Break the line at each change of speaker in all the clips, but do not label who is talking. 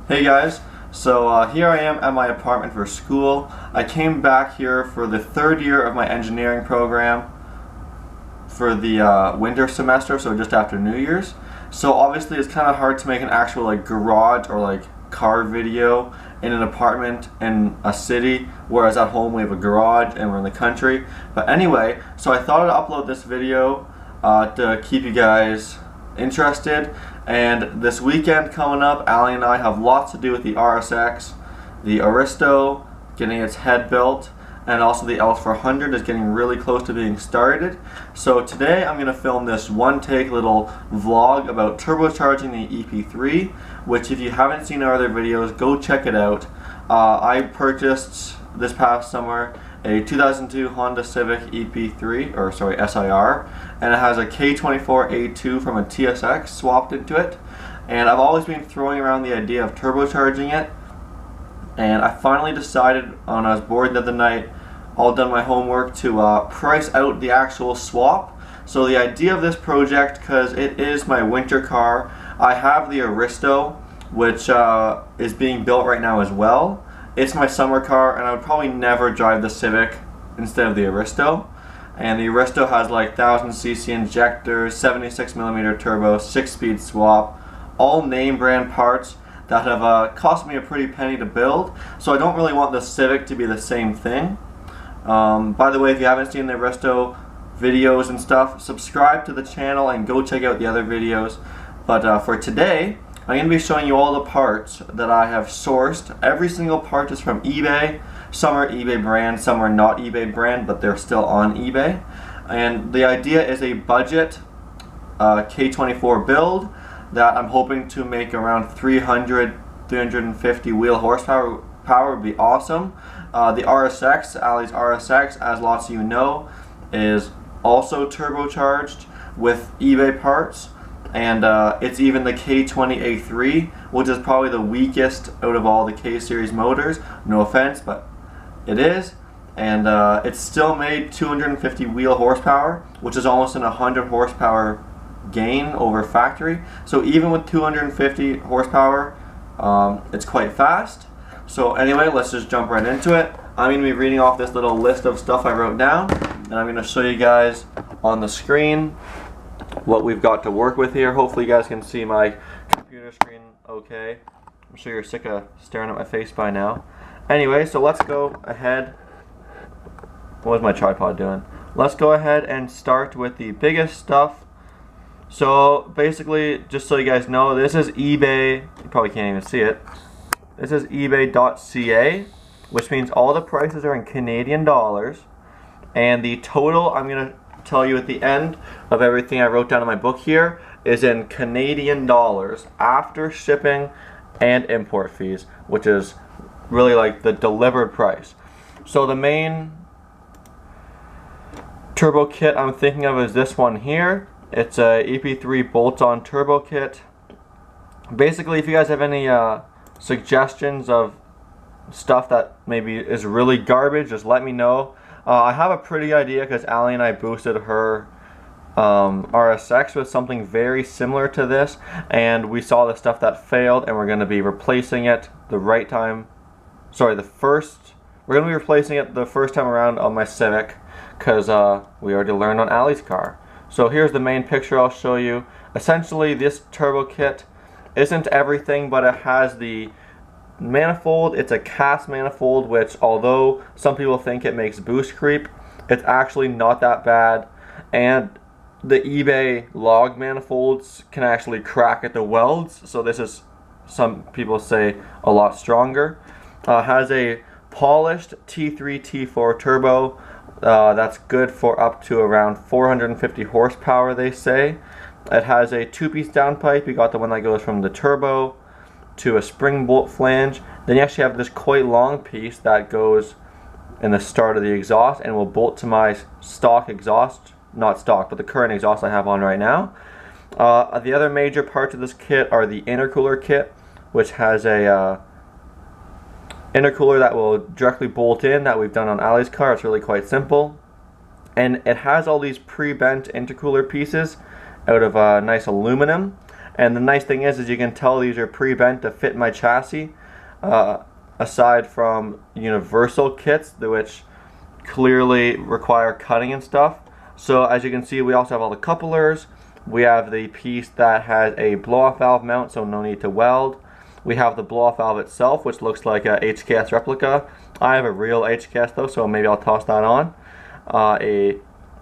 Hey guys, so here I am at my apartment for school. I came back here for the third year of my engineering program for the winter semester, so just after New Year's. So obviously it's kind of hard to make an actual garage or car video in an apartment in a city, whereas at home we have a garage and we're in the country. But anyway, so I thought I'd upload this video to keep you guys interested. And this weekend coming up, Allie and I have lots to do with the RSX, the Aristo, getting its head built, and also the L400 is getting really close to being started. So today I'm going to film this one-take little vlog about turbocharging the EP3, which if you haven't seen our other videos, go check it out. I purchased this past summer a 2002 Honda Civic EP3, or sorry, SIR, and it has a K24A2 from a TSX swapped into it. And I've always been throwing around the idea of turbocharging it, and I finally decided when I was bored the other night, all done my homework, to price out the actual swap. So the idea of this project, because it is my winter car, I have the Aristo, which is being built right now as well. It's my summer car, and I would probably never drive the Civic instead of the Aristo. And the Aristo has 1000cc injectors, 76mm turbo, 6-speed swap, all name brand parts that have cost me a pretty penny to build. So I don't really want the Civic to be the same thing. By the way, if you haven't seen the Aristo videos and stuff, subscribe to the channel and go check out the other videos. But for today, I'm going to be showing you all the parts that I have sourced. Every single part is from eBay. Some are eBay brand, some are not eBay brand, but they're still on eBay. And the idea is a budget K24 build that I'm hoping to make around 350 wheel horsepower. Would be awesome. The RSX, Allie's RSX, as lots of you know, is also turbocharged with eBay parts. And it's even the K20A3, which is probably the weakest out of all the K-series motors. No offense, but it is. And it's still made 250 wheel horsepower, which is almost an 100 horsepower gain over factory. So even with 250 horsepower, it's quite fast. So anyway, let's just jump right into it. I'm going to be reading off this little list of stuff I wrote down, and I'm going to show you guys on the screen what we've got to work with here. Hopefully you guys can see my computer screen okay. I'm sure you're sick of staring at my face by now. Anyway, so let's go ahead. What was my tripod doing? Let's go ahead and start with the biggest stuff. So basically, just so you guys know, this is eBay. You probably can't even see it. This is ebay.ca, which means all the prices are in Canadian dollars, and the total I'm going to tell you at the end of everything I wrote down in my book here is in Canadian dollars after shipping and import fees, which is really the delivered price. So the main turbo kit I'm thinking of is this one here. It's a EP3 bolt-on turbo kit. Basically, if you guys have any suggestions of stuff that maybe is really garbage, just let me know. I have a pretty idea because Allie and I boosted her RSX with something very similar to this, and we saw the stuff that failed, and we're going to be replacing it the right time. Sorry, we're going to be replacing it the first time around on my Civic, because we already learned on Allie's car. So here's the main picture I'll show you. Essentially, this turbo kit isn't everything, but it has the manifold. It's a cast manifold, which although some people think it makes boost creep, it's actually not that bad. And the eBay log manifolds can actually crack at the welds, so this is, some people say, a lot stronger. Has a polished T3 T4 turbo that's good for up to around 450 horsepower, they say. It has a 2-piece downpipe. You got the one that goes from the turbo to a spring bolt flange. Then you actually have this quite long piece that goes in the start of the exhaust and will bolt to my stock exhaust. Not stock, but the current exhaust I have on right now. The other major parts of this kit are the intercooler kit, which has a intercooler that will directly bolt in, that we've done on Allie's car. It's really quite simple. And it has all these pre-bent intercooler pieces out of nice aluminum. And the nice thing is you can tell these are pre-bent to fit my chassis, aside from universal kits, which clearly require cutting and stuff. So as you can see, we also have all the couplers. We have the piece that has a blow-off valve mount, so no need to weld. We have the blow-off valve itself, which looks like a HKS replica. I have a real HKS though, so maybe I'll toss that on. A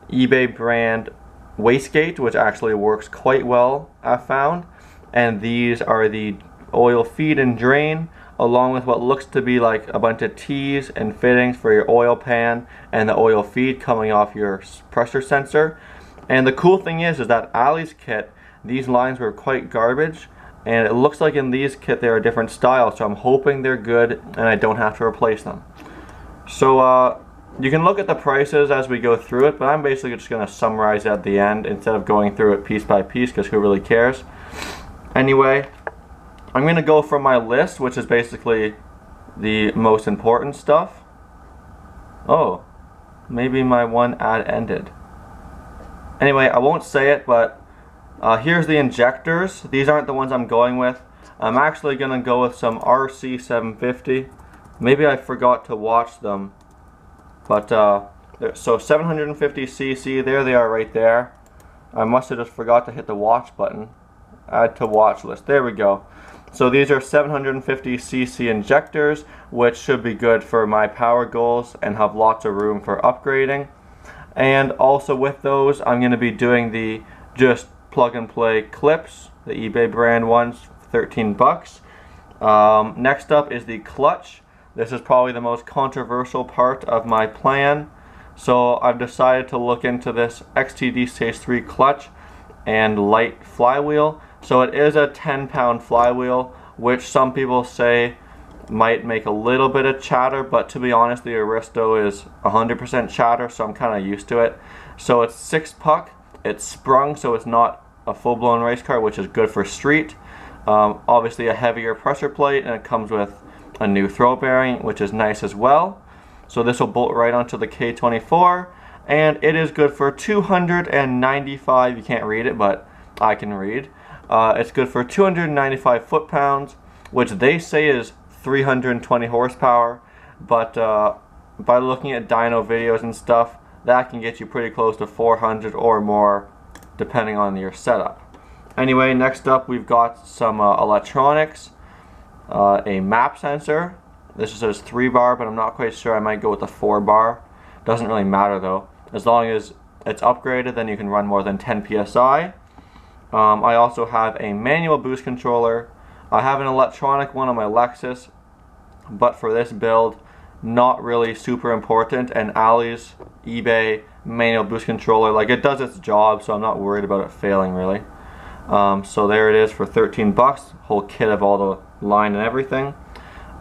eBay brand wastegate, which actually works quite well, I've found. And these are the oil feed and drain, along with what looks to be like a bunch of T's and fittings for your oil pan and the oil feed coming off your pressure sensor. And the cool thing is that Ali's kit, these lines were quite garbage, and it looks like in these kit they are a different style, so I'm hoping they're good and I don't have to replace them. So you can look at the prices as we go through it, but I'm basically just going to summarize at the end instead of going through it piece by piece, because who really cares. Anyway, I'm going to go from my list, which is basically the most important stuff. Oh, maybe my one ad ended. Anyway, I won't say it, but here's the injectors. These aren't the ones I'm going with. I'm actually going to go with some RC750. Maybe I forgot to watch them. But, so 750cc, there they are right there. I must have just forgot to hit the watch button. Add to watch list. There we go. So these are 750cc injectors, which should be good for my power goals and have lots of room for upgrading. And also with those, I'm going to be doing the just plug and play clips, the eBay brand ones, 13 bucks. Next up is the clutch. This is probably the most controversial part of my plan. So I've decided to look into this XTD Stage 3 clutch and light flywheel. So it is a 10-pound flywheel, which some people say might make a little bit of chatter, but to be honest, the Aristo is 100% chatter, so I'm kind of used to it. So it's 6-puck, it's sprung, so it's not a full-blown race car, which is good for street. Obviously a heavier pressure plate, and it comes with a new throw bearing, which is nice as well. So this will bolt right onto the K24, and it is good for 295, you can't read it, but I can read. It's good for 295 foot-pounds, which they say is 320 horsepower, but by looking at dyno videos and stuff, that can get you pretty close to 400 or more, depending on your setup. Anyway, next up we've got some electronics, a map sensor. This says 3-bar, but I'm not quite sure. I might go with the 4-bar. Doesn't really matter though. As long as it's upgraded, then you can run more than 10 psi. I also have a manual boost controller. I have an electronic one on my Lexus, but for this build, not really super important. And Ali's eBay manual boost controller, like, it does its job, so I'm not worried about it failing really. So there it is for 13 bucks, whole kit of all the line and everything.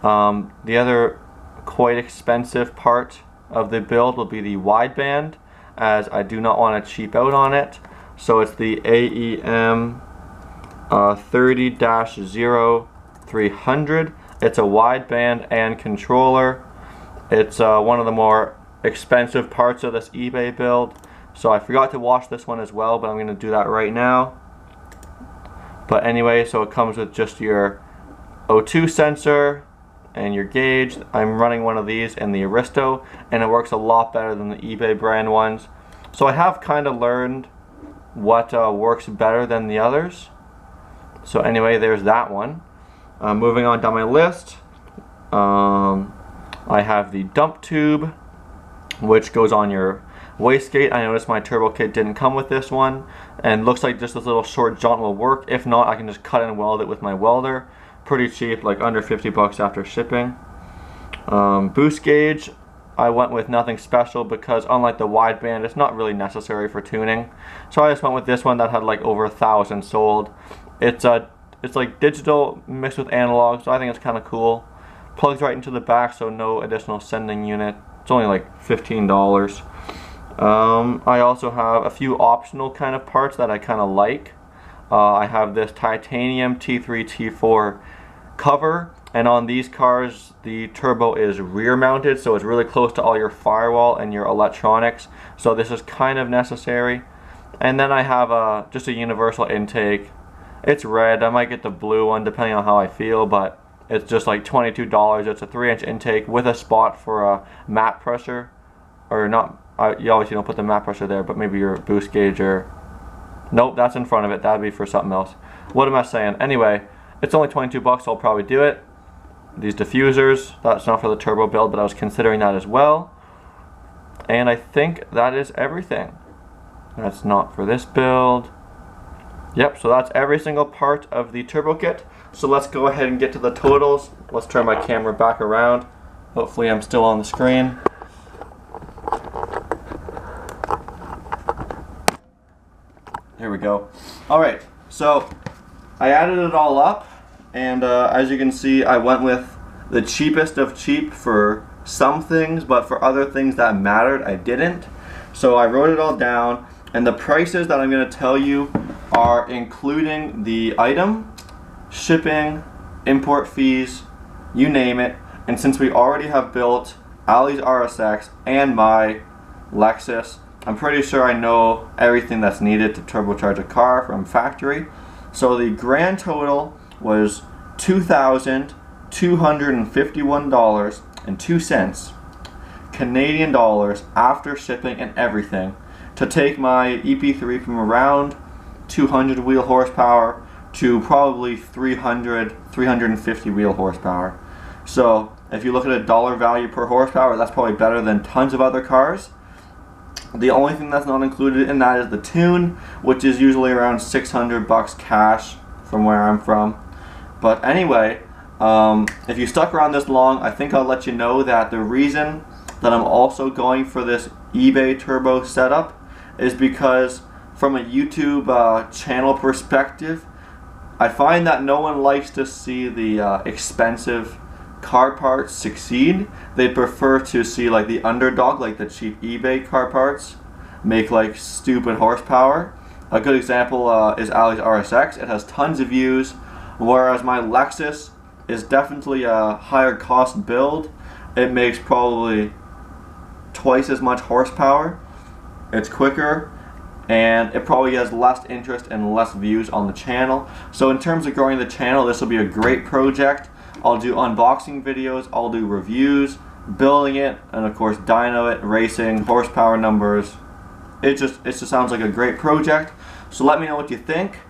The other quite expensive part of the build will be the wideband, as I do not want to cheap out on it. So it's the AEM 30-0300. It's a wideband and controller. It's one of the more expensive parts of this eBay build. So I forgot to watch this one as well, but I'm going to do that right now. But anyway, so it comes with just your O2 sensor and your gauge. I'm running one of these in the Aristo, and it works a lot better than the eBay brand ones. So I have kind of learned what works better than the others. So anyway, there's that one. Moving on down my list, I have the dump tube, which goes on your wastegate. I noticed my turbo kit didn't come with this one, and looks like just this little short jaunt will work. If not, I can just cut and weld it with my welder. Pretty cheap, like under 50 bucks after shipping. Boost gauge, I went with nothing special because unlike the wideband, it's not really necessary for tuning. So I just went with this one that had like over 1,000 sold. It's like digital mixed with analog, so I think it's kind of cool. Plugs right into the back, so no additional sending unit. It's only like $15. I also have a few optional kind of parts that I kind of like. I have this titanium T3 T4 cover, and on these cars the turbo is rear mounted, so it's really close to all your firewall and your electronics, so this is kind of necessary. And then I have just a universal intake It's red. I might get the blue one depending on how I feel, but it's just like $22. It's a 3-inch intake with a spot for a map pressure, or not. You obviously don't put the map pressure there, but maybe your boost gauge or. Nope, that's in front of it. That'd be for something else. What am I saying? Anyway, it's only 22 bucks. So I'll probably do it. These diffusers. That's not for the turbo build, but I was considering that as well. And I think that is everything. That's not for this build. Yep, so that's every single part of the turbo kit. So let's go ahead and get to the totals. Let's turn my camera back around. Hopefully I'm still on the screen. Here we go. Alright, so I added it all up, and as you can see, I went with the cheapest of cheap for some things, but for other things that mattered, I didn't. So I wrote it all down, and the prices that I'm going to tell you are including the item, shipping, import fees, you name it. And since we already have built Ali's RSX and my Lexus, I'm pretty sure I know everything that's needed to turbocharge a car from factory. So the grand total was $2,251.02 Canadian dollars after shipping and everything to take my EP3 from around 200 wheel horsepower to probably 350 wheel horsepower. So if you look at a dollar value per horsepower, that's probably better than tons of other cars. The only thing that's not included in that is the tune, which is usually around 600 bucks cash from where I'm from. But anyway, if you stuck around this long, I think I'll let you know that the reason that I'm also going for this eBay turbo setup is because from a YouTube channel perspective, I find that no one likes to see the expensive car parts succeed. They prefer to see like the underdog, like the cheap eBay car parts, make like stupid horsepower. A good example is Ali's RSX. It has tons of views, whereas my Lexus is definitely a higher cost build. It makes probably twice as much horsepower. It's quicker, and it probably has less interest and less views on the channel. So in terms of growing the channel, this will be a great project. I'll do unboxing videos, I'll do reviews, building it, and of course dyno it, racing, horsepower numbers. It just sounds like a great project. So let me know what you think.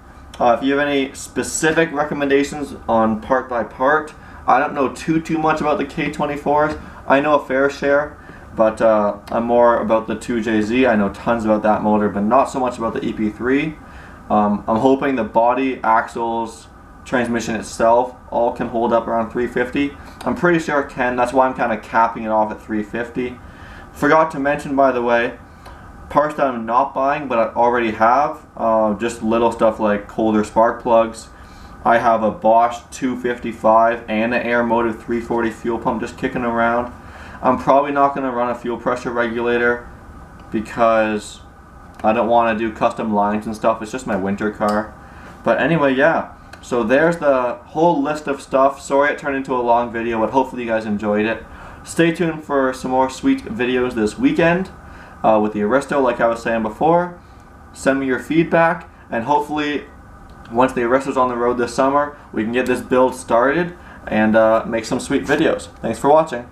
If you have any specific recommendations on part by part, I don't know too much about the K24s. I know a fair share, but I'm more about the 2JZ. I know tons about that motor, but not so much about the EP3. I'm hoping the body, axles, transmission itself all can hold up around 350. I'm pretty sure it can. That's why I'm kind of capping it off at 350. Forgot to mention, by the way, parts that I'm not buying but I already have, just little stuff like colder spark plugs. I have a Bosch 255 and an Air Motive 340 fuel pump just kicking around. I'm probably not going to run a fuel pressure regulator because I don't want to do custom lines and stuff. It's just my winter car. But anyway, yeah. So there's the whole list of stuff. Sorry it turned into a long video, but hopefully you guys enjoyed it. Stay tuned for some more sweet videos this weekend with the Aristo, like I was saying before. Send me your feedback, and hopefully once the Aristo's on the road this summer, we can get this build started and make some sweet videos. Thanks for watching.